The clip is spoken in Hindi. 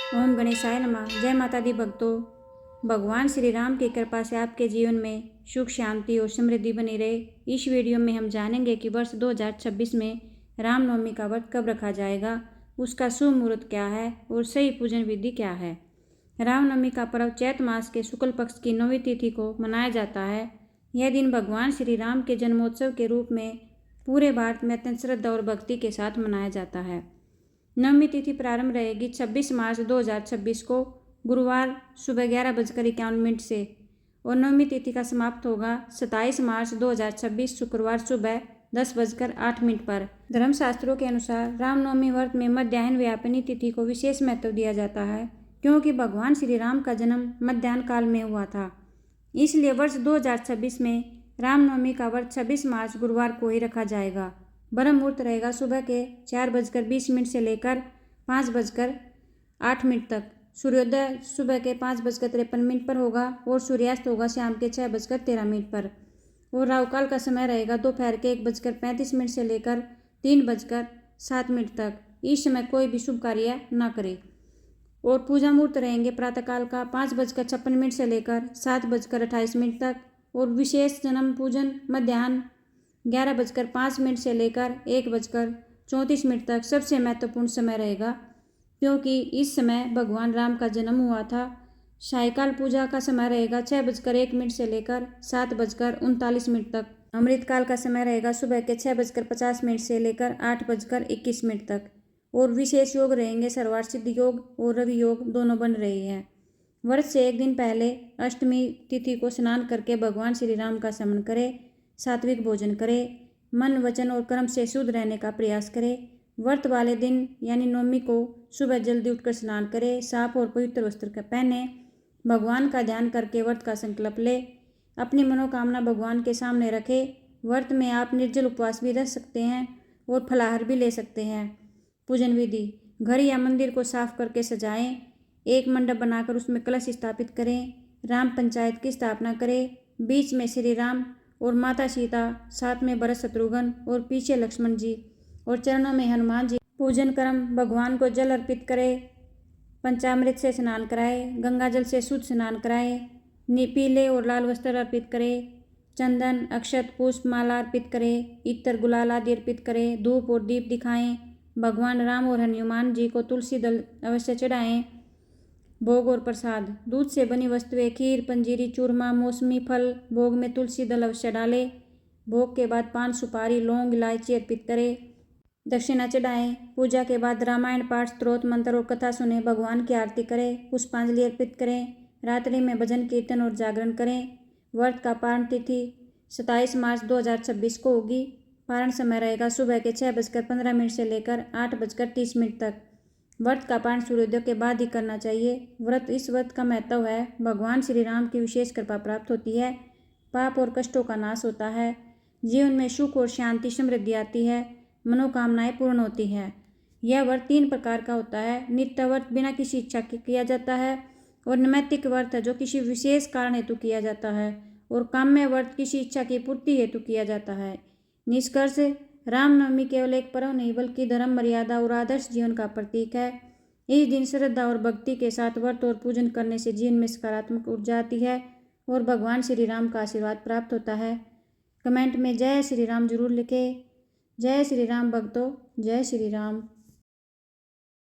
ओम गणेशाय नमः। जय माता दी भक्तों। भगवान श्री राम की कृपा से आपके जीवन में सुख शांति और समृद्धि बनी रहे। इस वीडियो में हम जानेंगे कि वर्ष 2026 में रामनवमी का व्रत कब रखा जाएगा, उसका शुभ मुहूर्त क्या है और सही पूजन विधि क्या है। रामनवमी का पर्व चैत्र मास के शुक्ल पक्ष की 9वीं तिथि को मनाया जाता है। यह दिन भगवान श्री राम के जन्मोत्सव के रूप में पूरे भारत में अत्यंत श्रद्धा और भक्ति के साथ मनाया जाता है। नवमी तिथि प्रारंभ रहेगी 26 मार्च 2026 को गुरुवार सुबह 11:51 से और नवमी तिथि का समाप्त होगा 27 मार्च 2026 शुक्रवार सुबह 10:08 पर। धर्मशास्त्रों के अनुसार रामनवमी व्रत में मध्याह्न व्यापिनी तिथि को विशेष महत्व दिया जाता है, क्योंकि भगवान श्री राम का जन्म मध्याह्न काल में हुआ था। इसलिए वर्ष 2026 में रामनवमी का व्रत 26 मार्च गुरुवार को ही रखा जाएगा। ब्रह्म मुहूर्त रहेगा सुबह के 4:20 से लेकर 5:08 तक। सूर्योदय सुबह के 5:53 पर होगा और सूर्यास्त होगा शाम के 6:13 पर। और राहुकाल का समय रहेगा दोपहर के 1:35 से लेकर 3:07 तक। इस समय कोई भी शुभ कार्य न करें। और पूजा मुहूर्त रहेंगे प्रातःकाल का 5:56 से लेकर 7:28 तक। और विशेष जन्म पूजन मध्याह्न 11:05 से लेकर 1:34 तक सबसे महत्वपूर्ण समय रहेगा, क्योंकि इस समय भगवान राम का जन्म हुआ था। सायकाल पूजा का समय रहेगा 6:01 से लेकर 7:39 तक। अमृतकाल का समय रहेगा सुबह के 6:50 से लेकर 8:21 तक। और विशेष योग रहेंगे सर्वार्थ सिद्धि योग और रवि योग दोनों बन रहे हैं। व्रत से एक दिन पहले अष्टमी तिथि को स्नान करके भगवान श्री राम का स्मरण करें, सात्विक भोजन करें, मन वचन और कर्म से शुद्ध रहने का प्रयास करें। व्रत वाले दिन यानी नवमी को सुबह जल्दी उठकर स्नान करें, साफ और पवित्र वस्त्र पहने, भगवान का ध्यान करके व्रत का संकल्प ले, अपनी मनोकामना भगवान के सामने रखें। व्रत में आप निर्जल उपवास भी रख सकते हैं और फलाहार भी ले सकते हैं। पूजन विधि: घर या मंदिर को साफ करके सजाएं, एक मंडप बनाकर उसमें कलश स्थापित करें, राम पंचायत की स्थापना करें, बीच में श्री राम और माता सीता, साथ में भरत शत्रुघ्न और पीछे लक्ष्मण जी और चरणों में हनुमान जी। पूजन क्रम: भगवान को जल अर्पित करें, पंचामृत से स्नान कराएं, गंगा जल से शुद्ध स्नान कराएं, पीले और लाल वस्त्र अर्पित करें, चंदन अक्षत पुष्प माला अर्पित करें, इत्र गुलाल आदि अर्पित करें, धूप और दीप दिखाएं। भगवान राम और हनुमान जी को तुलसी दल अवश्य चढ़ाएं। भोग और प्रसाद: दूध से बनी वस्तुएं, खीर, पंजीरी, चूरमा, मौसमी फल, भोग में तुलसी दल अवश्य डालें। भोग के बाद पान, सुपारी, लौंग, इलायची अर्पित करें, दक्षिणा चढ़ाएं। पूजा के बाद रामायण पाठ, स्तोत्र मंत्र और कथा सुने, भगवान की आरती करें, पुष्पांजलि अर्पित करें। रात्रि में भजन कीर्तन और जागरण करें। व्रत का पारण तिथि 27 मार्च 2026 को होगी। पारण समय रहेगा सुबह के 6:15 से लेकर 8:30 तक। व्रत का पारण सूर्योदय के बाद ही करना चाहिए। इस व्रत का महत्व है, भगवान श्री राम की विशेष कृपा प्राप्त होती है, पाप और कष्टों का नाश होता है, जीवन में सुख और शांति समृद्धि आती है, मनोकामनाएं पूर्ण होती है। यह व्रत 3 प्रकार का होता है। नित्य व्रत बिना किसी इच्छा के किया जाता है, और नैमित्तिक व्रत है जो किसी विशेष कारण हेतु किया जाता है, और काम्य व्रत किसी इच्छा की पूर्ति हेतु किया जाता है। निष्कर्ष: रामनवमी केवल एक पर्व नहीं बल्कि धर्म, मर्यादा और आदर्श जीवन का प्रतीक है। इस दिन श्रद्धा और भक्ति के साथ व्रत और पूजन करने से जीवन में सकारात्मक ऊर्जा आती है और भगवान श्री राम का आशीर्वाद प्राप्त होता है। कमेंट में जय श्री राम जरूर लिखें। जय श्री राम भक्तों, जय श्री राम।